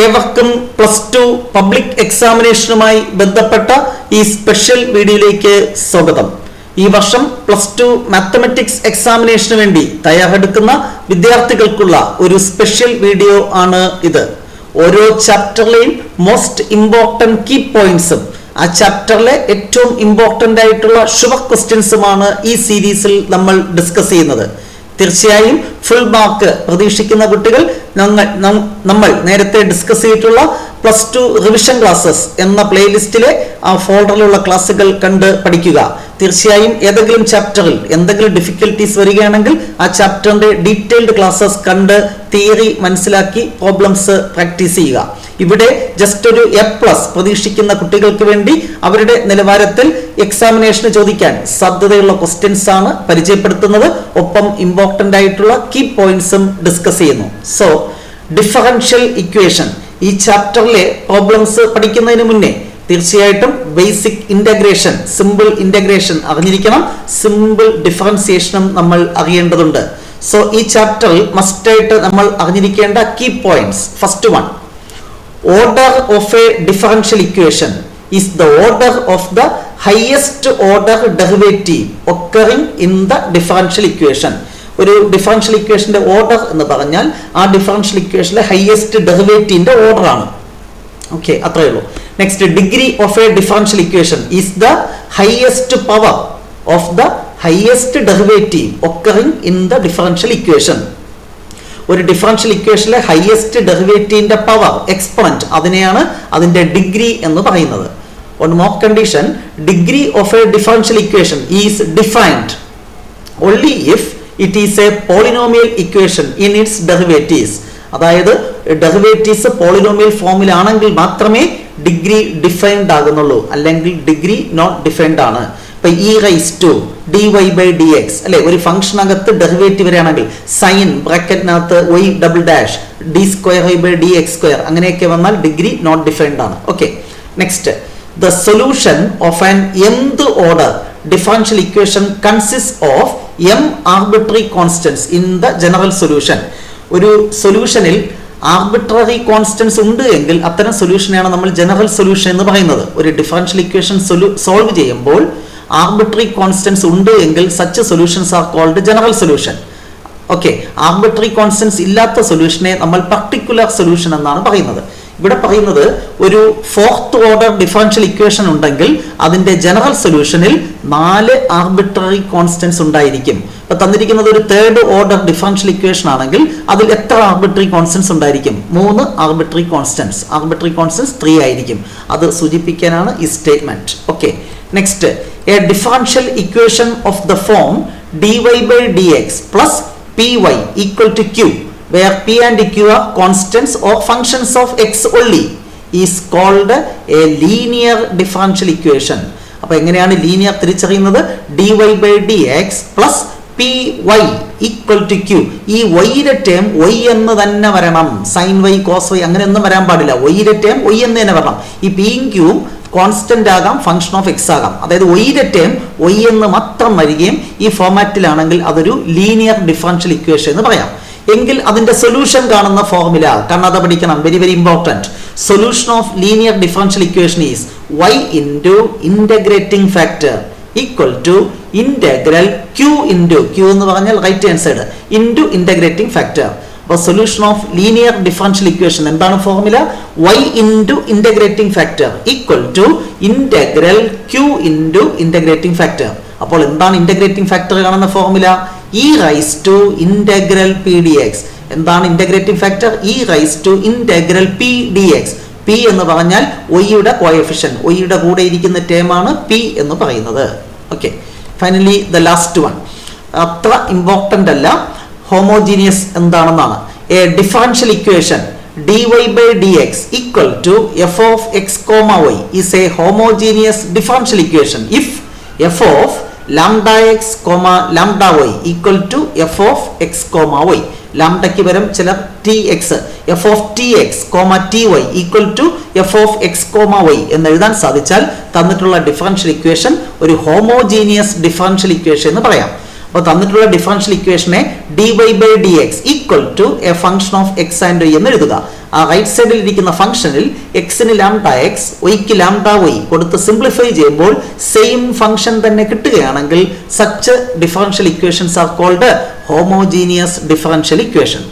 ഏവർക്കും +2 പബ്ലിക് എക്സാമിനേഷനുമായി ബന്ധപ്പെട്ട ഈ സ്പെഷ്യൽ വീഡിയോയിലേക്ക് സ്വാഗതം. ഈ വർഷം +2 മാത്തമാറ്റിക്സ് എക്സാമിനേഷന് വേണ്ടി തയ്യാറെടുക്കുന്ന വിദ്യാർത്ഥികൾക്കുള്ള ഒരു സ്പെഷ്യൽ വീഡിയോ ആണ് ഇത്. ഓരോ ചാപ്റ്ററിലെയും മോസ്റ്റ് ഇമ്പോർട്ടന്റ് കീ പോയിന്റ്സും ആ ചാപ്റ്ററിലെ ഏറ്റവും ഇമ്പോർട്ടന്റ് ആയിട്ടുള്ള ഷുവർ ക്വസ്റ്റ്യൻസുമാണ് ഈ സീരീസിൽ നമ്മൾ ഡിസ്കസ് ചെയ്യുന്നത്. തീർച്ചയായും ഫുൾ മാർക്ക് പ്രതീക്ഷിക്കുന്ന കുട്ടികൾ നമ്മൾ നേരത്തെ ഡിസ്കസ് ചെയ്തിട്ടുള്ള +2 റിവിഷൻ ക്ലാസ്സസ് എന്ന പ്ലേലിസ്റ്റിലെ ആ ഫോൾഡറിലുള്ള ക്ലാസ്സുകൾ കണ്ട് പഠിക്കുക. തീർച്ചയായും ഏതെങ്കിലും ചാപ്റ്ററിൽ എന്തെങ്കിലും ഡിഫിക്കൽട്ടീസ് വരികയാണെങ്കിൽ ആ ചാപ്റ്ററിന്റെ ഡീറ്റെയിൽഡ് ക്ലാസ്സസ് കണ്ട് തിയറി മനസ്സിലാക്കി പ്രോബ്ലംസ് പ്രാക്ടീസ് ചെയ്യുക. ഇവിടെ ജസ്റ്റ് ഒരു A+ പ്രതീക്ഷിക്കുന്ന കുട്ടികൾക്ക് വേണ്ടി അവരുടെ നിലവാരത്തിൽ എക്സാമിനേഷന് ചോദിക്കാൻ സാധ്യതയുള്ള ക്വസ്റ്റ്യൻസ് ആണ് പരിചയപ്പെടുത്തുന്നത്. ഒപ്പം ഇമ്പോർട്ടന്റ് ആയിട്ടുള്ള കീ പോയിന്റ്സും ഡിസ്കസ് ചെയ്യുന്നു. സോ ഡിഫറൻഷ്യൽ ഇക്വേഷൻ ഈ ചാപ്റ്ററിലെ പ്രോബ്ലംസ് പഠിക്കുന്നതിന് മുന്നേ തീർച്ചയായിട്ടും ബേസിക് ഇന്റഗ്രേഷൻ, സിമ്പിൾ ഇന്റഗ്രേഷൻ അറിഞ്ഞിരിക്കണം. സിമ്പിൾ ഡിഫറൻസിയേഷനും നമ്മൾ അറിയേണ്ടതുണ്ട്. സോ ഈ ചാപ്റ്ററിൽ മസ്റ്റായിട്ട് നമ്മൾ അറിഞ്ഞിരിക്കേണ്ട key points. First one, order of a differential equation is the order of the highest order derivative occurring in the differential equation. ഒരു ഡിഫറൻഷ്യൽ ഇക്വേഷന്റെ ഓർഡർ എന്ന് പറഞ്ഞാൽ ആ ഡിഫറൻഷ്യൽ ഇക്വേഷനിലെ ഹയസ്റ്റ് ഡെറിവേറ്റീവിന്റെ ഓർഡർ ആണ്. ഓക്കെ, അത്രയേ ഉള്ളൂ. Next, degree of A differential equation is the highest power of the highest derivative occurring in the differential equation. ഒരു ഡിഫറൻഷ്യൽ ഇക്വേഷനിലെ ഹയസ്റ്റ് ഡെറിവേറ്റീവിന്റെ പവർ, എക്സ്പോണന്റ്, അതിനെയാണ് അതിന്റെ ഡിഗ്രി എന്ന് പറയുന്നത്. On more condition, degree of A differential equation is defined only if it is A polynomial equation in its derivatives. അതായത് derivatives polynomial ഫോമിലാണെങ്കിൽ മാത്രമേ degree defined ആകുന്നുള്ളൂ, അല്ലെങ്കിൽ ഡിഗ്രി നോട്ട് ഡിഫൈൻഡ് ആണ്. ഇപ്പൊ e⁻dy/dx അല്ലെ, ഒരു ഫംഗ്ഷൻ അകത്ത് ഡെറിവേറ്റീവ് വരികയാണെങ്കിൽ സൈൻ ബ്രാക്കറ്റിനകത്ത് y⁻ d²y/dx², അങ്ങനെയൊക്കെ വന്നാൽ ഡിഗ്രി നോട്ട് ഡിഫൈൻഡ് ആണ്. Okay, next, the solution of an nth order differential equation consist of m arbitrary constants in the general solution. ഒരു സൊല്യൂഷനിൽ ആർബിട്രറി കോൺസ്റ്റന്റ്സ് ഉണ്ട് എങ്കിൽ അത്തരം സൊല്യൂഷനെയാണ് നമ്മൾ ജനറൽ സൊല്യൂഷൻ എന്ന് പറയുന്നത്. ഒരു ഡിഫറൻഷ്യൽ ഇക്വേഷൻ സോൾവ് ചെയ്യുമ്പോൾ ആർബിട്രറി കോൺസ്റ്റന്റ്സ് ഉണ്ട് എങ്കിൽ such solutions are called general solution. Okay, arbitrary constants ഇല്ലാത്ത സൊല്യൂഷനെ നമ്മൾ പർട്ടിക്കുലർ സൊല്യൂഷൻ എന്നാണ് പറയുന്നത്. ഇവിടെ പറയുന്നത് ഒരു 4th ഓർഡർ ഡിഫറൻഷ്യൽ ഇക്വേഷൻ ഉണ്ടെങ്കിൽ അതിന്റെ ജനറൽ സൊല്യൂഷനിൽ 4 ആർബിട്രറി കോൺസ്റ്റന്റ്സ് ഉണ്ടായിരിക്കും. ഇപ്പൊ തന്നിരിക്കുന്നത് ഒരു 3rd ഓർഡർ ഡിഫറൻഷ്യൽ ഇക്വേഷൻ ആണെങ്കിൽ അതിൽ എത്ര ആർബിട്രറി കോൺസ്റ്റന്റ്സ് ഉണ്ടായിരിക്കും? 3 ആർബിട്രറി കോൺസ്റ്റന്റ്സ്. ആർബിട്രറി കോൺസ്റ്റന്റ്സ് 3 ആയിരിക്കും. അത് സൂചിപ്പിക്കാനാണ് ഈ statement. Okay, next, a differential equation of the form dy/dx plus py equal to q, where p and q are constants or functions of x only, is called a linear differential equation. അപ്പോൾ എങ്ങനെയാണ് linear തിരിച്ചറിയുന്നത്? dy/dx plus py equal to q. ഈ y-യുടെ term y എന്ന് തന്നെ വരണം. sin y cos y അങ്ങനെയൊന്നും വരാൻ പാടില്ല. y-യുടെ ടേം y എന്ന് തന്നെ വരണം. ഈ p യും q കോൺസ്റ്റന്റ് ആകാം, ഫംഗ്ഷൻ ഓഫ് എക്സ് ആകാം. അതായത് y-യുടെ ടേം y എന്ന് മാത്രം വരികയും ഈ ഫോമാറ്റിലാണെങ്കിൽ അതൊരു ലീനിയർ ഡിഫറൻഷ്യൽ ഇക്വേഷൻ എന്ന് പറയാം. എങ്കിൽ അതിന്റെ സൊല്യൂഷൻ കാണുന്ന ഫോർമുല, കാരണം അത് പഠിക്കണം, very very important. Solution of linear differential equation is y into integrating factor equal to integral q into, q എന്ന് പറഞ്ഞാൽ right hand side, into integrating factor. അപ്പോൾ solution of linear differential equation എന്താണ് formula? y into integrating factor equal to integral q into integrating factor. അപ്പോൾ എന്താണ് integrating factor കാണുന്ന formula? e⁻p⁴dx. എന്താണ് integrating factor? e⁻p⁴dx. p എന്ന് പറഞ്ഞാൽ y-യുടെ coefficient, y-യുടെ കൂടെ ഇരിക്കുന്ന ടേമാണ് p എന്ന് പറയുന്നത്. Okay, finally the last one, അത്ര ഇമ്പോർട്ടന്റ് അല്ല, ഹോമോജീനിയസ് എന്താണെന്നാണ്. A differential equation dy/dx equal to f of x, y is a homogeneous differential equation if f of lambda x, lambda y equal to f of x, y. ലാംഡയ്ക്ക് പകരം ചില tx, f of tx, ty equal to f of x, y എന്ന് എഴുതാൻ സാധിച്ചാൽ തന്നിട്ടുള്ള differential equation ഒരു homogeneous differential equation എന്ന് പറയാം. അപ്പോൾ തന്നിട്ടുള്ള ഡിഫറൻഷ്യൽ ഇക്വേഷനെ dy/dx equal to a function of x and y എന്ന് എഴുതുക. ആ റൈറ്റ് സൈഡിൽ ഇരിക്കുന്ന ഫംഗ്ഷനിൽ എക്സിന് λx, വൈക്ക് λy കൊടുത്ത് സിംപ്ലിഫൈ ചെയ്യുമ്പോൾ സെയിം ഫംഗ്ഷൻ തന്നെ കിട്ടുകയാണെങ്കിൽ such differential equations are called homogeneous differential equation.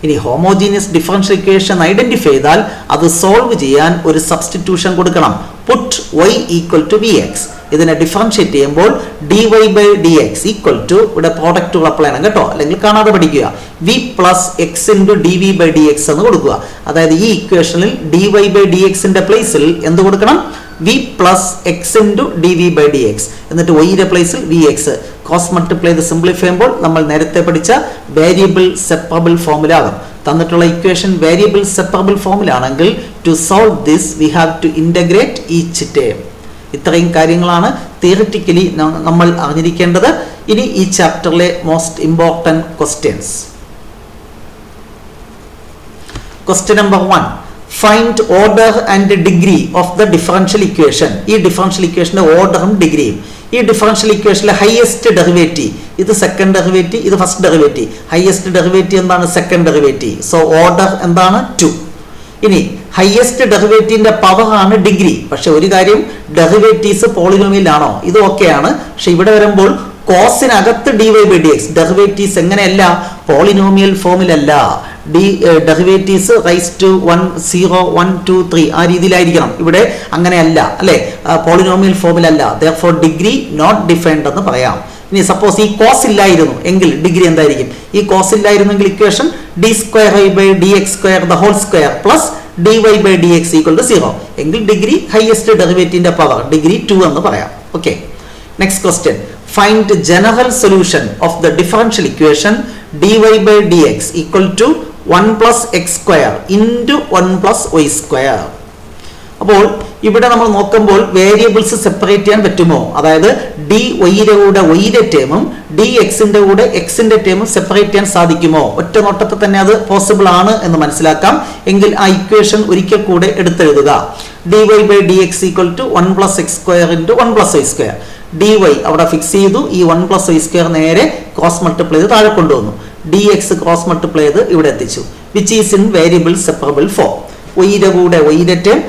ഇനി ഹോമോജീനിയസ് ഡിഫറൻഷ്യൽ ഇക്വേഷൻ ഐഡന്റിഫൈ ചെയ്താൽ അത് സോൾവ് ചെയ്യാൻ ഒരു സബ്സ്റ്റിറ്റ്യൂഷൻ കൊടുക്കണം. Put y equal to vx. ഇതിനെ ഡിഫറൻഷിയേറ്റ് ചെയ്യുമ്പോൾ dy/dx ഈക്വൽ ടു ഇവിടെ പ്രോഡക്റ്റുകൾ അപ്ലൈ ചെയ്യണം കേട്ടോ, അല്ലെങ്കിൽ കാണാതെ പഠിക്കുക. v plus x into dv/dx എന്ന് കൊടുക്കുക. അതായത് ഈ ഇക്വേഷനിൽ dy/dxന്റെ പ്ലേസിൽ എന്ത് കൊടുക്കണം? v plus x into dv/dx. എന്നിട്ട് y-യുടെ പ്ലേസിൽ vx. ക്രോസ് മൾട്ടിപ്ലൈ ചെയ്ത് സിംപ്ലിഫൈ ചെയ്യുമ്പോൾ നമ്മൾ നേരത്തെ പഠിച്ച വേരിയബിൾ സെപ്പറബിൾ ഫോമിലാകും. തന്നിട്ടുള്ള ഇക്വേഷൻ വേരിയബിൾ സെപ്പറബിൾ ഫോമിലാണെങ്കിൽ to solve this we have to integrate each term. ഇത്രയും കാര്യങ്ങളാണ് തിയറിറ്റിക്കലി നമ്മൾ അറിഞ്ഞിരിക്കേണ്ടത്. ഇനി ഈ ചാപ്റ്ററിലെ most important questions. Question number 1, find order and degree of the differential equation. ഈ ഡിഫറൻഷ്യൽ ഇക്വേഷന്റെ ഓർഡറും ഡിഗ്രിയും. ഈ ഡിഫറൻഷ്യൽ ഇക്വേഷനിലെ ഹയസ്റ്റ് ഡെറിവേറ്റീവ്, ഇത് സെക്കൻഡ് ഡെറിവേറ്റീവ്, ഇത് ഫസ്റ്റ് ഡെറിവേറ്റീവ്. ഹയസ്റ്റ് ഡെറിവേറ്റീവ് എന്താണ്? Second derivative. സോ ഓർഡർ എന്താണ്? 2. ഇനി ഹയസ്റ്റ് ഡെറിവേറ്റീവിന്റെ പവർ ആണ് ഡിഗ്രി. പക്ഷെ ഒരു കാര്യം, ഡെറിവേറ്റീവ്സ് പോളിനോമിയലാണോ? ഇത് ഓക്കെയാണ്. പക്ഷെ ഇവിടെ വരുമ്പോൾ കോസിനകത്ത് dy/dx ഡെറിവേറ്റീവ്സ് എങ്ങനെയല്ല? പോളിനോമിയൽ ഫോമിലല്ല. ഡെറിവേറ്റീവ്സ് റൈസ് ടു 1, 0, 1, 2, 3 ആ രീതിയിലായിരിക്കണം. ഇവിടെ അങ്ങനെയല്ല, അല്ലെ? പോളിനോമിയൽ ഫോമിലല്ല. therefore ഡിഗ്രി നോട്ട് ഡിഫൈൻഡ് എന്ന് പറയാം. ഇനി സപ്പോസ് ഈ കോസ് ഇല്ലായിരുന്നു എങ്കിൽ ഡിഗ്രി എന്തായിരിക്കും? ഈ കോസ് ഇല്ലായിരുന്നെങ്കിൽ equation d²y/dx² the whole square plus dy/dx equal to 0 എങ്കിൽ ഡിഗ്രി ഹയസ്റ്റ് ഡെറിവേറ്റീവിന്റെ പവർ ഡിഗ്രി 2 എന്ന് പറയാം. Okay, next question. Find general solution of the differential equation dy/dx equal to 1 plus x² into 1 plus y². അപ്പോൾ ഇവിടെ നമ്മൾ നോക്കുമ്പോൾ variables separate ചെയ്യാൻ പറ്റുമോ? അതായത് dy-യുടെ കൂടെ y-യുടെ ടേമും dx-ന്റെ കൂടെ x-ന്റെ ടേമും സെപ്പറേറ്റ് ചെയ്യാൻ സാധിക്കുമോ? ഒറ്റ നോട്ടത്തിൽ തന്നെ അത് പോസിബിൾ ആണ് എന്ന് മനസ്സിലാക്കാം. എങ്കിൽ ആ ഇക്വേഷൻ ഒരിക്കൽ കൂടെ എടുത്തെഴുതുക. dy/dx equal to 1 plus x² into 1 plus y². dy അവിടെ ഫിക്സ് ചെയ്തു. ഈ 1 പ്ലസ് y² നേരെ ക്രോസ് മൾട്ടിപ്ലൈ ചെയ്ത് താഴെ കൊണ്ടുവന്നു. dx ക്രോസ് മൾട്ടിപ്ലൈ ചെയ്ത് ഇവിടെ എത്തിച്ചു. Which is in variable separable form. y-യുടെ കൂടെ y-യുടെ ടേം,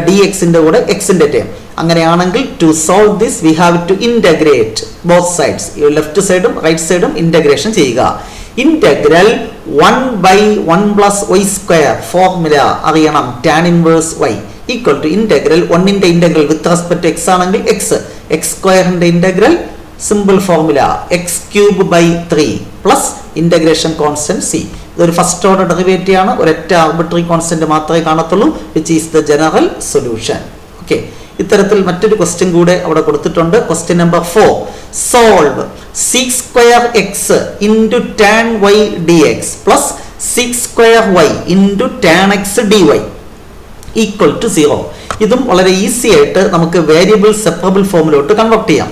dx-ന്റെ കൂടെ x-ന്റെ ടേം. അങ്ങനെയാണെങ്കിൽ to solve this we have to integrate both sides. Left സൈഡും റൈറ്റ് സൈഡും ഇന്റഗ്രേഷൻ ചെയ്യുക. ഇന്റഗ്രൽ 1/1 പ്ലസ് y² ഫോർമുല അറിയണം. Tan inverse y equal to integral 1ന്റെ ഇന്റഗ്രൽ വിത്ത് റെസ്പെക്ട് x ആണെങ്കിൽ x²ന്റെ integral simple formula x³ 3 plus integration constant c. ഇതൊരു first order derivative ആണ്. ഒരൊറ്റ ആർബിട്രറി കോൺസ്റ്റന്റ് മാത്രമേ കാണത്തുള്ളൂ. Which is the general solution. Okay, ഇത്തരത്തിൽ മറ്റൊരു ക്വസ്റ്റ്യൻ കൂടെ അവിടെ കൊടുത്തിട്ടുണ്ട്. Question number 4, solve sec² x into tan y dx plus sec² y into tan x dy equal to 0. ഇതും വളരെ ഈസി ആയിട്ട് നമുക്ക് വേരിയബിൾ സെപ്പറബിൾ ഫോമിലോട്ട് കൺവേർട്ട് ചെയ്യാം.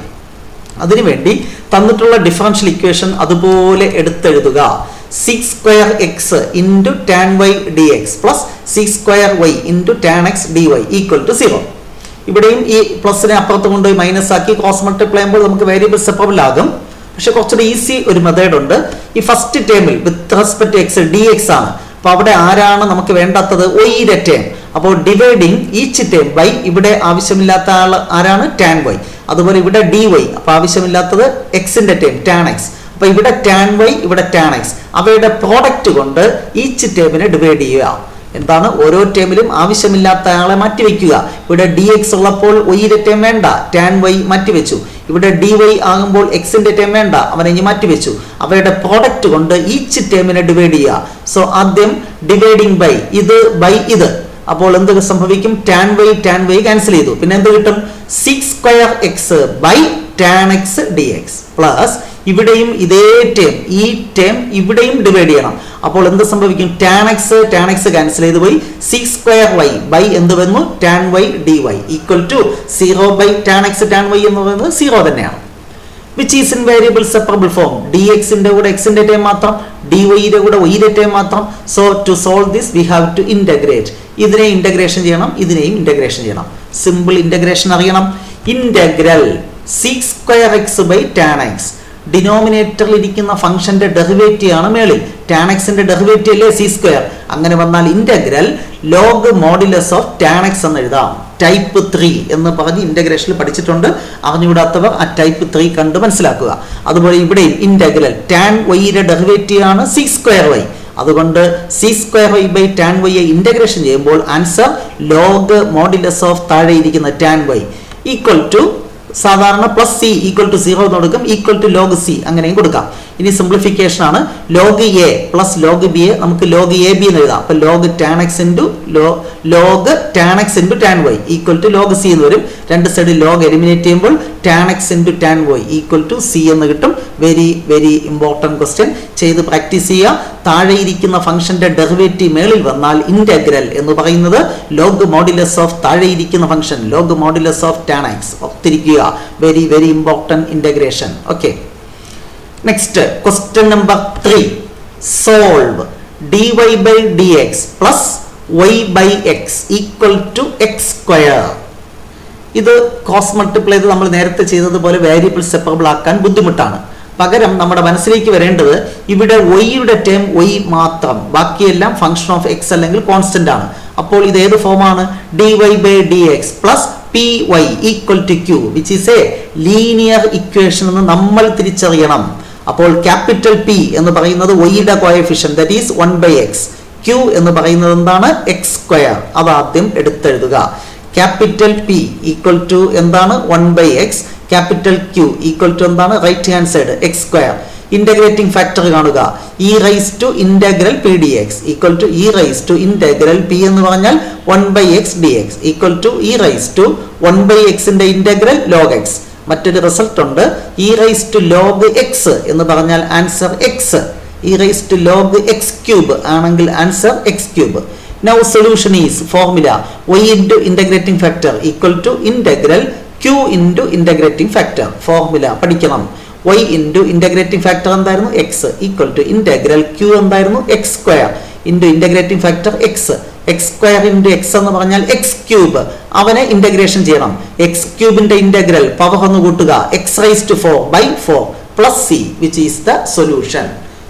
അതിനുവേണ്ടി തന്നിട്ടുള്ള ഡിഫറൻഷ്യൽ ഇക്വേഷൻ അതുപോലെ എടുത്തെഴുതുക. sec² x into tan y dx plus sec² y into tan x dy equal to 0. ഇവിടെയും ഈ പ്ലസിനെ അപ്പുറത്ത് കൊണ്ടുപോയി മൈനസ് ആക്കി ക്രോസ് മൾട്ടിപ്ലൈ ചെയ്യുമ്പോൾ നമുക്ക് വേരിയബിൾ സെപ്പറബിൾ ആകും. പക്ഷെ കുറച്ചുകൂടി ഈസി ഒരു മെത്തേഡ് ഉണ്ട്. ഈ ഫസ്റ്റ് ടേമിൽ വിത്ത് റെസ്പെക്ട് x dx ആണ്. അപ്പൊ അവിടെ ആരാണ് നമുക്ക് വേണ്ടാത്തത്? y-യുടെ ടേം. അപ്പോൾ ഡിവൈഡിങ് ഈച്ച് ടേം ബൈ ഇവിടെ ആവശ്യമില്ലാത്ത ആൾ ആരാണ്? tan y. അതുപോലെ ഇവിടെ dy. അപ്പൊ ആവശ്യമില്ലാത്തത് x-ന്റെ ടേം tan x. അപ്പൊ ഇവിടെ tan y, ഇവിടെ tan x. അവയുടെ പ്രോഡക്റ്റ് കൊണ്ട് ഈച്ച് ടേമിനെ ഡിവൈഡ് ചെയ്യുക. എന്താണ്? ഓരോ ടേമിലും ആവശ്യമില്ലാത്ത ആളെ മാറ്റിവെക്കുക. ഇവിടെ dx ഉള്ളപ്പോൾ y-യുടെ ടേം വേണ്ട, tan y മാറ്റിവെച്ചു. ഇവിടെ dy ആകുമ്പോൾ x-ന്റെ ടേം വേണ്ട, അവനെ ഇനി മാറ്റിവെച്ചു. അവയുടെ പ്രോഡക്റ്റ് കൊണ്ട് ഈച്ച് ടേമിനെ ഡിവൈഡ് ചെയ്യുക. സോ ആദ്യം ഡിവൈഡിങ് ബൈ ഇത് ബൈ ഇത്. അപ്പോൾ എന്ത് സംഭവിക്കും? tan y ക്യാൻസൽ ചെയ്തു. പിന്നെ എന്ത് കിട്ടും? sec² x by tan x dx plus ഇവിടെയും ഇതേ ടേം, ഈ ടേം ഇവിടെയും ഡിവൈഡ് ചെയ്യണം. അപ്പോൾ എന്ത് സംഭവിക്കും? tan x ക്യാൻസൽ ചെയ്ത് പോയി. sec² y ബൈ എന്ത് വന്നു? tan y dy equal to 0 by tan x tan y എന്ന് പറയുന്നത് 0 തന്നെയാണ്. Which is in variable separable form. dx-ന്റെ കൂടെ x-ന്റെ ടേം മാത്രം, dy-യുടെ കൂടെ y-യുടെ ടേം മാത്രം. So to solve this we have to integrate. ഇതിനെ ഇന്റഗ്രേഷൻ ചെയ്യണം, ഇതിനെയും ഇന്റഗ്രേഷൻ ചെയ്യണം. സിമ്പിൾ ഇന്റഗ്രേഷൻ അറിയണം. Integral sec² x by tan x ഡിനോമിനേറ്ററിൽ ഇരിക്കുന്ന ഫംഗ്ഷന്റെ ഡെറിവേറ്റീവ് ആണ് മേളിൽ. ടാൻ എക്സിന്റെ ഡെറിവേറ്റീവ് അല്ലേ സി സ്ക്വയർ. അങ്ങനെ വന്നാൽ integral log modulus of tan X എന്ന് എഴുതാം. ടൈപ്പ് 3 എന്ന് പറഞ്ഞ് ഇന്റഗ്രേഷനിൽ പഠിച്ചിട്ടുണ്ട്. അറിഞ്ഞുകൂടാത്തവർ ആ ടൈപ്പ് 3 കണ്ട് മനസ്സിലാക്കുക. അതുപോലെ ഇവിടെയും ഇന്റഗ്രൽ ടാൻ വൈയുടെ ഡെറിവേറ്റീവ് ആണ് സി സ്ക്വയർ വൈ. അതുകൊണ്ട് sec square y by tan വൈയെ ഇന്റഗ്രേഷൻ ചെയ്യുമ്പോൾ ആൻസർ ലോഗ് മോഡുലസ് ഓഫ് താഴെ ഇരിക്കുന്ന ടാൻ വൈ ഈക്വൽ ടു സാധാരണ പ്ലസ് സി ഈക്വൽ ടു 0 എന്ന് കൊടുക്കും, ഈക്വൽ ടു ലോഗ് സി അങ്ങനെയും കൊടുക്കാം. ഇനി സിംപ്ലിഫിക്കേഷൻ ആണ്. Log a plus log b a നമുക്ക് ലോഗ് എ ബി എന്ന് എഴുതാം. അപ്പൊ log tan x into log tan x into tan y equal to log c എന്ന് വരും. രണ്ട് സൈഡ് ലോഗ് എലിമിനേറ്റ് ചെയ്യുമ്പോൾ tan x into tan y equal to c എന്ന് കിട്ടും. Very very important question. ചെയ്ത് പ്രാക്ടീസ് ചെയ്യുക. താഴെ ഇരിക്കുന്ന ഫംഗ്ഷന്റെ ഡെറിവേറ്റീവ് മേളിൽ വന്നാൽ ഇന്റഗ്രൽ എന്ന് പറയുന്നത് ലോഗ് മോഡുലസ് ഓഫ് താഴെ ഇരിക്കുന്ന function log modulus of tan x. ഒത്തിരിക്കുക. Very very important integration. Okay, next question number 3. Solve dy by dx plus y by x equal to x square. ഇത് cross multiply ചെയ്ത് നമ്മൾ നേരത്തെ ചെയ്തതുപോലെ variable separable ആക്കാൻ ബുദ്ധിമുട്ടാണ്. പകരം നമ്മുടെ മനസ്സിലേക്ക് വരേണ്ടത് ഇവിടെ വൈയുടെ ടേം വൈ മാത്രം, ബാക്കിയെല്ലാം ഫംഗ്ഷൻ ഓഫ് എക്സ് അല്ലെങ്കിൽ കോൺസ്റ്റന്റ് ആണ്. അപ്പോൾ ഇത് ഏത് ഫോമാണ്? dy by dx plus p y equal to q which is a linear equation എന്ന് നമ്മൾ തിരിച്ചറിയണം. അപ്പോൾ ക്യാപിറ്റൽ പി എന്ന് പറയുന്നത് വൈയുടെ coefficient that is 1/x. Q എന്ന് പറയുന്നത് എന്താണ്? X square. അത് ആദ്യം എടുത്തെഴുതുക. ക്യാപിറ്റൽ പി ഈക്വൽ ടു എന്താണ്? 1/x. Capital q equal to എന്താണ്? Right hand side x square. Integrating factor കാണുക. E raise to integral p d x equal to e raise to integral p എന്ന് പറഞ്ഞാൽ 1/x dx equal to e raise to 1/x ന്റെ integral log x. മറ്റൊരു result ഉണ്ട്. E raise to log x എന്ന് പറഞ്ഞാൽ answer x. E raise to log x cube ആണെങ്കിൽ answer x cube. Now solution is formula y into integrating factor equal to integral q into integrating factor. Formula പഠിക്കണം. y into integrating factor എന്തായിരുന്നു? X equal to integral q എന്തായിരുന്നു? X square into integrating factor x. X square into x എന്ന് പറഞ്ഞാൽ x cube. അവനെ integration ചെയ്യണം. X ക്യൂബിന്റെ integral power ഒന്ന് കൂട്ടുക. X raise to 4/4 plus c which is the solution.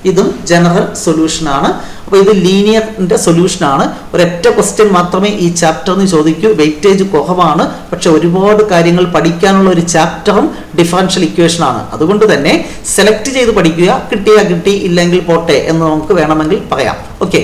ഇതും ജനറൽ സൊല്യൂഷൻ ആണ്. അപ്പോൾ ഇത് ലീനിയറിന്റെ സൊല്യൂഷൻ ആണ്. ഒരൊറ്റ ക്വസ്റ്റ്യൻ മാത്രമേ ഈ ചാപ്റ്ററിന് ചോദിക്കൂ. വെയിറ്റേജ് കുറവാണ്, പക്ഷെ ഒരുപാട് കാര്യങ്ങൾ പഠിക്കാനുള്ള ഒരു ചാപ്റ്ററും ഡിഫറൻഷ്യൽ ഇക്വേഷൻ ആണ്. അതുകൊണ്ട് തന്നെ സെലക്ട് ചെയ്ത് പഠിക്കുക. കിട്ടിയാൽ കിട്ടി, ഇല്ലെങ്കിൽ പോട്ടെ എന്ന് നമുക്ക് വേണമെങ്കിൽ പറയാം. Okay,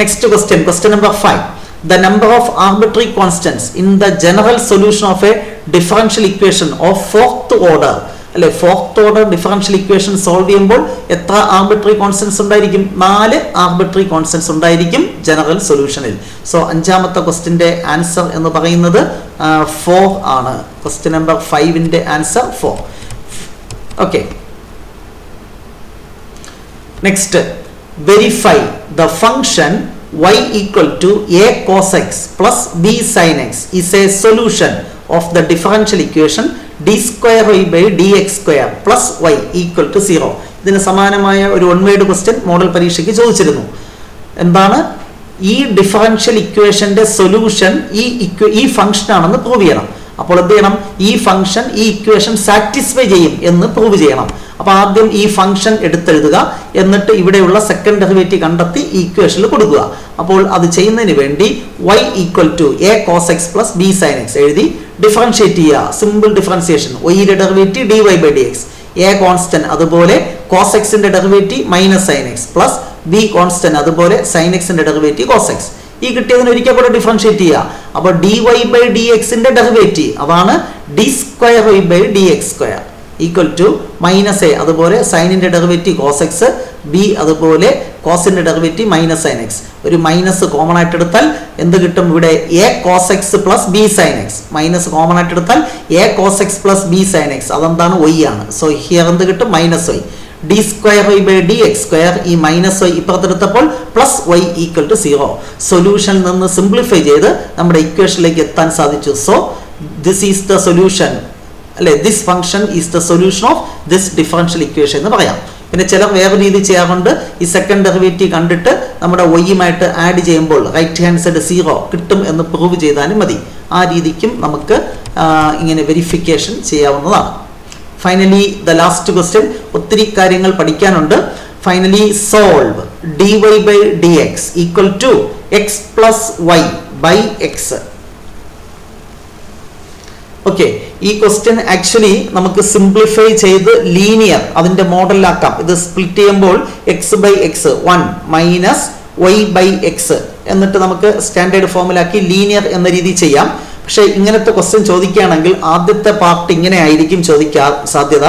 next question, question number 5. The number of arbitrary constants in the general solution of a differential equation of fourth order. അല്ലെ, fourth order differential equation solve ചെയ്യുമ്പോൾ എത്ര ആർബിട്രറി കോൺസ്റ്റൻസ് ഉണ്ടായിരിക്കും? 4 ആർബിട്രറി കോൺസ്റ്റൻസ് ഉണ്ടായിരിക്കും ജനറൽ സൊല്യൂഷനിൽ. So അഞ്ചാമത്തെ ക്വസ്റ്റിന്റെ answer എന്ന് പറയുന്നത് 4 ആണ്. ക്വസ്റ്റ്യൻ നമ്പർ 5ന്റെ answer 4. Okay, next verify the function y equal to a cos x plus b sin x is a solution of the differential equation d square y by dx square plus y equal to 0. ഇതിന് സമാനമായ ഒരു one word question model പരീക്ഷയ്ക്ക് ചോദിച്ചിരുന്നു. എന്താണ്? ഈ differential ഇക്വേഷന്റെ solution ഈ function ആണെന്ന് പ്രൂവ് ചെയ്യണം. അപ്പോൾ എന്ത് ചെയ്യണം? ഈ ഫംഗ്ഷൻ ഈ ഇക്വേഷൻ സാറ്റിസ്ഫൈ ചെയ്യും എന്ന് പ്രൂവ് ചെയ്യണം. അപ്പോൾ ആദ്യം ഈ ഫംഗ്ഷൻ എടുത്തെഴുതുക, എന്നിട്ട് ഇവിടെയുള്ള സെക്കൻഡ് ഡെറിവേറ്റീവ് കണ്ടെത്തി ഈ ഇക്വേഷനിൽ കൊടുക്കുക. അപ്പോൾ അത് ചെയ്യുന്നതിന് വേണ്ടി y equal to a cos x plus b sin x എഴുതി ഡിഫറൻഷിയേറ്റ് ചെയ്യുക. Simple differentiation. y-യുടെ derivative dy by dx, a constant, അതുപോലെ cos x ന്റെ derivative minus sin x plus b constant, അതുപോലെ sin x ന്റെ ഡെറിവേറ്റീവ് cos x. ഈ കിട്ടിയതിന് ഒരിക്കൽ കൂടെ ഡിഫറൻഷിയേറ്റ് ചെയ്യുക. അപ്പോൾ dy by dx ന്റെ ഡെറിവേറ്റീവ് അതാണ് d square y by dx square equal to minus a, അതുപോലെ സൈനിന്റെ ഡെറിവേറ്റീവ് cos x, b അതുപോലെ കോസിന്റെ ഡെറിവേറ്റീവ് മൈനസ് sin x. ഒരു മൈനസ് കോമൺ ആയിട്ട് എടുത്താൽ എന്ത് കിട്ടും? ഇവിടെ a cos x plus b sin x. Minus common ആയിട്ട് എടുത്താൽ a cos x plus b sin x. അതെന്താണ്? y ആണ്. സോ ഹിയർ എന്ത് കിട്ടും? Minus y. d square y by dx square, ഈ മൈനസ് y ഇപ്പുറത്തെടുത്തപ്പോൾ പ്ലസ് y ഈക്വൽ ടു 0. സൊല്യൂഷനിൽ നിന്ന് സിംപ്ലിഫൈ ചെയ്ത് നമ്മുടെ ഇക്വേഷനിലേക്ക് എത്താൻ സാധിച്ചു. So this is the solution, അല്ലെ, this function is the solution of this differential equation എന്ന് പറയാം. പിന്നെ ചിലർ വേറെ രീതി ചെയ്യാറുണ്ട്. ഈ സെക്കൻഡ് ഡെറിവേറ്റീവ് കണ്ടിട്ട് നമ്മുടെ വൈയുമായിട്ട് ആഡ് ചെയ്യുമ്പോൾ റൈറ്റ് ഹാൻഡ് സൈഡ് 0 കിട്ടും എന്ന് പ്രൂവ് ചെയ്താലും മതി. ആ രീതിക്കും നമുക്ക് ഇങ്ങനെ വെരിഫിക്കേഷൻ ചെയ്യാവുന്നതാണ്. Finally the last question. ഒത്തിരി കാര്യങ്ങൾ പഠിക്കാനുണ്ട്. Finally solve dy by dx equal to x plus y by x. Okay, ഈ ക്വസ്റ്റ്യൻ ആക്ച്വലി നമുക്ക് സിംപ്ലിഫൈ ചെയ്ത് ലീനിയർ അതിന്റെ മോഡലിലാക്കാം. ഇത് സ്പ്ലിറ്റ് ചെയ്യുമ്പോൾ x by x 1 minus y by x എന്നിട്ട് നമുക്ക് സ്റ്റാൻഡേർഡ് ഫോമിലാക്കി ലീനിയർ എന്ന രീതി ചെയ്യാം. പക്ഷേ ഇങ്ങനത്തെ ക്വസ്റ്റ്യൻ ചോദിക്കുകയാണെങ്കിൽ ആദ്യത്തെ പാർട്ട് ഇങ്ങനെ ആയിരിക്കും ചോദിക്കാൻ സാധ്യത.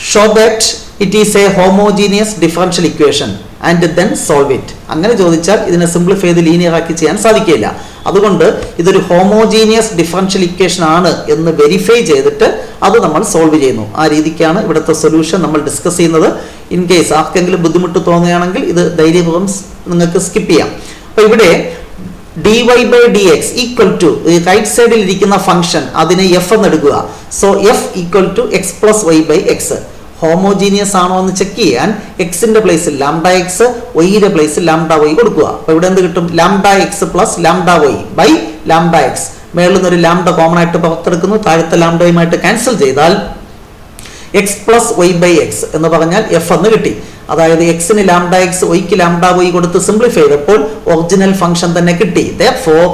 Show that it is A homogeneous differential equation and then solve it. അങ്ങനെ ചോദിച്ചാൽ ഇതിനെ സിംപ്ലിഫൈ ചെയ്ത് ലീനിയർ ആക്കി ചെയ്യാൻ സാധിക്കില്ല. അതുകൊണ്ട് ഇതൊരു ഹോമോജീനിയസ് ഡിഫറൻഷ്യൽ ഇക്വേഷൻ ആണ് എന്ന് വെരിഫൈ ചെയ്തിട്ട് അത് നമ്മൾ സോൾവ് ചെയ്യുന്നു. ആ രീതിക്കാണ് ഇവിടുത്തെ സൊല്യൂഷൻ നമ്മൾ ഡിസ്കസ് ചെയ്യുന്നത്. ഇൻ കേസ് ആർക്കെങ്കിലും ബുദ്ധിമുട്ട് തോന്നുകയാണെങ്കിൽ ഇത് ധൈര്യപൂർവ്വം നിങ്ങൾക്ക് സ്കിപ്പ് ചെയ്യാം. അപ്പോൾ ഇവിടെ dy by dx equal to right സൈഡിൽ ഇരിക്കുന്ന ഫംഗ്ഷൻ അതിനെ എഫ് എന്ന് എടുക്കുക. So f equal to x plus y by x. Homogeneous ആണോ എന്ന് ചെക്ക് ചെയ്യാൻ എക്സിന്റെ പ്ലേസിൽ ലാംഡ എക്സ്, വൈയുടെ പ്ലേസിൽ ലാംഡ വൈ കൊടുക്കുക. അപ്പൊ ഇവിടെ എന്ത് കിട്ടും? Lambda x plus lambda y by lambda x. മേളിൽ നിന്നൊരു ലാംഡ കോമൺ ആയിട്ട് പുറത്തെടുക്കുന്നു. താഴത്തെ ലാംഡയുമായിട്ട് ക്യാൻസൽ ചെയ്താൽ x plus y by x എന്ന് പറഞ്ഞാൽ എഫ് എന്ന് കിട്ടി. അതായത് എക്സിന് ലാംഡ എക്സ്, വൈക്ക് ലാംഡ വൈ കൊടുത്ത് സിംപ്ലിഫൈ ചെയ്തപ്പോൾ ഒറിജിനൽ ഫംഗ്ഷൻ തന്നെ കിട്ടി. Therefore,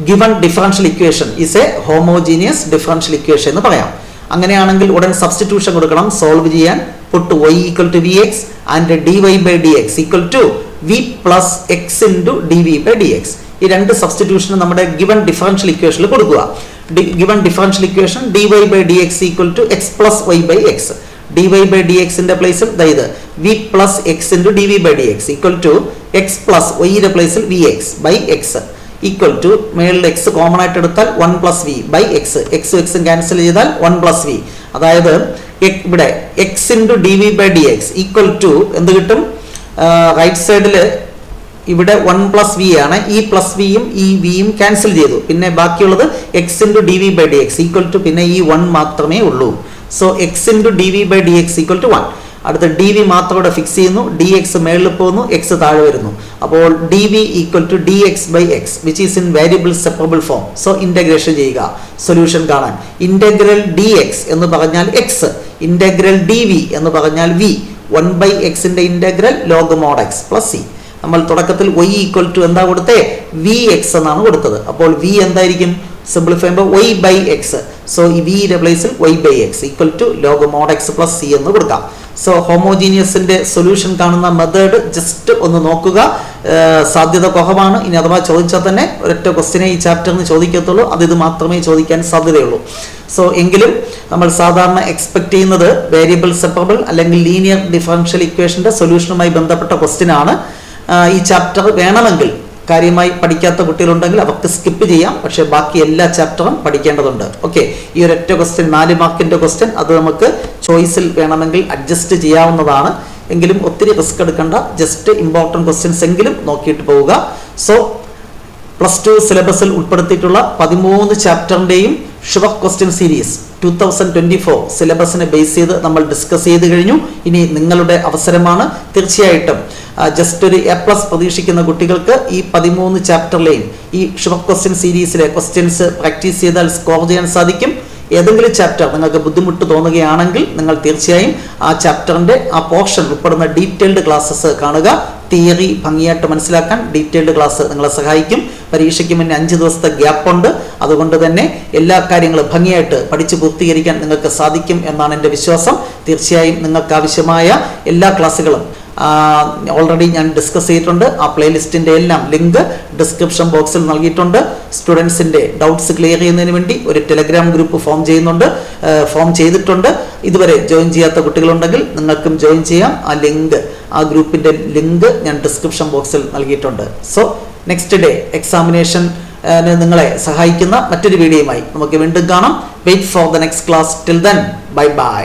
given differential equation is a homogeneous differential equation എന്ന് പറയാം. അങ്ങനെയാണെങ്കിൽ ഉടൻ സബ്സ്റ്റിറ്റ്യൂഷൻ കൊടുക്കണം സോൾവ് ചെയ്യാൻ. Put y equal to v x and dy by d x equal to v plus x into d v by d x. ഈ രണ്ട് substitution നമ്മുടെ given differential ഇക്വേഷനിൽ കൊടുക്കുക. Given differential equation dy by d x equal to x plus y by x. dy by d എക്സിന്റെ പ്ലേസിൽ ഇത് v plus x into d v by d x equal to x plus വൈയുടെ പ്ലേസിൽ V X by x equal to മേളിൽ x common ആയിട്ട് എടുത്താൽ 1 plus V by X. എക്സും എക്സും ക്യാൻസൽ ചെയ്താൽ 1 പ്ലസ് വി. അതായത് ഇവിടെ x into d v by d x equal to എന്ത് കിട്ടും? റൈറ്റ് സൈഡിൽ ഇവിടെ 1 പ്ലസ് വി ആണ്. ഈ പ്ലസ് വിയും ഈ വിയും ക്യാൻസൽ ചെയ്തു. പിന്നെ ബാക്കിയുള്ളത് x into d v by d x equal to പിന്നെ ഈ 1 മാത്രമേ ഉള്ളൂ. So x into d v by d x equal to 1. അടുത്ത ഡി വി മാത്രം ഇവിടെ ഫിക്സ് ചെയ്യുന്നു. ഡി എക്സ് മേളിൽ പോകുന്നു, എക്സ് താഴെ വരുന്നു. അപ്പോൾ d v equal to d x by x which is in variable separable form. So integration ചെയ്യുക സൊല്യൂഷൻ കാണാൻ. ഇന്റഗ്രൽ ഡി എക്സ് എന്ന് പറഞ്ഞാൽ എക്സ്, ഇന്റഗ്രൽ ഡി വി എന്ന് പറഞ്ഞാൽ വി. 1 ബൈ എക്സിന്റെ integral log mod x plus c. നമ്മൾ തുടക്കത്തിൽ y equal to എന്താ കൊടുത്തേ? വി എക്സ് എന്നാണ് കൊടുത്തത്. അപ്പോൾ വി എന്തായിരിക്കും? സിംപ്ലിഫൈ ചെയ്യുമ്പോൾ y ബൈ എക്സ്. സോ ഈ വിയുടെ പ്ലേസിൽ y by x equal to log mod x plus c എന്ന് കൊടുക്കാം. സോ ഹോമോജീനിയസിന്റെ സൊല്യൂഷൻ കാണുന്ന മെത്തേഡ് ജസ്റ്റ് ഒന്ന് നോക്കുക. സാധ്യത കുറവാണ്. ഇനി അഥവാ ചോദിച്ചാൽ തന്നെ ഒരൊറ്റ ക്വസ്റ്റിനെ ഈ ചാപ്റ്ററിന് ചോദിക്കത്തുള്ളൂ. ഇത് മാത്രമേ ചോദിക്കാൻ സാധ്യതയുള്ളൂ. സോ എങ്കിലും നമ്മൾ സാധാരണ എക്സ്പെക്ട് ചെയ്യുന്നത് വേരിയബിൾ സെപ്പറബിൾ അല്ലെങ്കിൽ ലീനിയർ ഡിഫറൻഷ്യൽ ഇക്വേഷന്റെ സൊല്യൂഷനുമായി ബന്ധപ്പെട്ട ക്വസ്റ്റ്യൻ ആണ്. ഈ ചാപ്റ്റർ വേണമെങ്കിൽ കാര്യമായി പഠിക്കാത്ത കുട്ടികളുണ്ടെങ്കിൽ അവർക്ക് സ്കിപ്പ് ചെയ്യാം. പക്ഷേ ബാക്കി എല്ലാ ചാപ്റ്ററും പഠിക്കേണ്ടതുണ്ട്. ഓക്കെ, ഈ ഒരൊറ്റ ക്വസ്റ്റ്യൻ 4 മാർക്കിന്റെ ക്വസ്റ്റ്യൻ അത് നമുക്ക് ചോയ്സിൽ വേണമെങ്കിൽ അഡ്ജസ്റ്റ് ചെയ്യാവുന്നതാണ്. എങ്കിലും ഒത്തിരി റിസ്ക് എടുക്കേണ്ട. ജസ്റ്റ് ഇമ്പോർട്ടൻറ്റ് ക്വസ്റ്റ്യൻസ് എങ്കിലും നോക്കിയിട്ട് പോവുക. സോ +2 സിലബസിൽ ഉൾപ്പെടുത്തിയിട്ടുള്ള 13 ചാപ്റ്ററിന്റെയും ഷുവർ ക്വസ്റ്റ്യൻ സീരീസ് 2024 സിലബസിനെ ബേസ് ചെയ്ത് നമ്മൾ ഡിസ്കസ് ചെയ്ത് കഴിഞ്ഞു. ഇനി നിങ്ങളുടെ അവസരമാണ്. തീർച്ചയായിട്ടും ജസ്റ്റ് ഒരു A+ പ്രതീക്ഷിക്കുന്ന കുട്ടികൾക്ക് ഈ 13 ചാപ്റ്ററിലെയും ഈ ഷുവർ ക്വസ്റ്റ്യൻ സീരീസിലെ ക്വസ്റ്റ്യൻസ് പ്രാക്ടീസ് ചെയ്താൽ സ്കോർ ചെയ്യാൻ സാധിക്കും. ഏതെങ്കിലും ചാപ്റ്റർ നിങ്ങൾക്ക് ബുദ്ധിമുട്ട് തോന്നുകയാണെങ്കിൽ നിങ്ങൾ തീർച്ചയായും ആ ചാപ്റ്ററിന്റെ ആ പോർഷൻ ഉൾപ്പെടുന്ന ഡീറ്റെയിൽഡ് ക്ലാസ്സസ് കാണുക. തിയറി ഭംഗിയായിട്ട് മനസ്സിലാക്കാൻ ഡീറ്റെയിൽഡ് ക്ലാസ് നിങ്ങളെ സഹായിക്കും. പരീക്ഷയ്ക്ക് മുന്നേ 5 ദിവസത്തെ ഗ്യാപ്പ് ഉണ്ട്. അതുകൊണ്ട് തന്നെ എല്ലാ കാര്യങ്ങളും ഭംഗിയായിട്ട് പഠിച്ച് പൂർത്തീകരിക്കാൻ നിങ്ങൾക്ക് സാധിക്കും എന്നാണ് എൻ്റെ വിശ്വാസം. തീർച്ചയായും നിങ്ങൾക്ക് ആവശ്യമായ എല്ലാ ക്ലാസ്സുകളും ഓൾറെഡി ഞാൻ ഡിസ്കസ് ചെയ്തിട്ടുണ്ട്. ആ പ്ലേലിസ്റ്റിൻ്റെ എല്ലാം ലിങ്ക് ഡിസ്ക്രിപ്ഷൻ ബോക്സിൽ നൽകിയിട്ടുണ്ട്. സ്റ്റുഡൻസിൻ്റെ ഡൗട്ട്സ് ക്ലിയർ ചെയ്യുന്നതിന് വേണ്ടി ഒരു ടെലഗ്രാം ഗ്രൂപ്പ് ഫോം ചെയ്തിട്ടുണ്ട്. ഇതുവരെ ജോയിൻ ചെയ്യാത്ത കുട്ടികളുണ്ടെങ്കിൽ നിങ്ങൾക്കും ജോയിൻ ചെയ്യാം. ആ ഗ്രൂപ്പിൻ്റെ ലിങ്ക് ഞാൻ ഡിസ്ക്രിപ്ഷൻ ബോക്സിൽ നൽകിയിട്ടുണ്ട്. സോ നെക്സ്റ്റ് ഡേ എക്സാമിനേഷൻ നിങ്ങളെ സഹായിക്കുന്ന മറ്റൊരു വീഡിയോയുമായി നമുക്ക് വീണ്ടും കാണാം. Wait for the next class. Till then, bye by.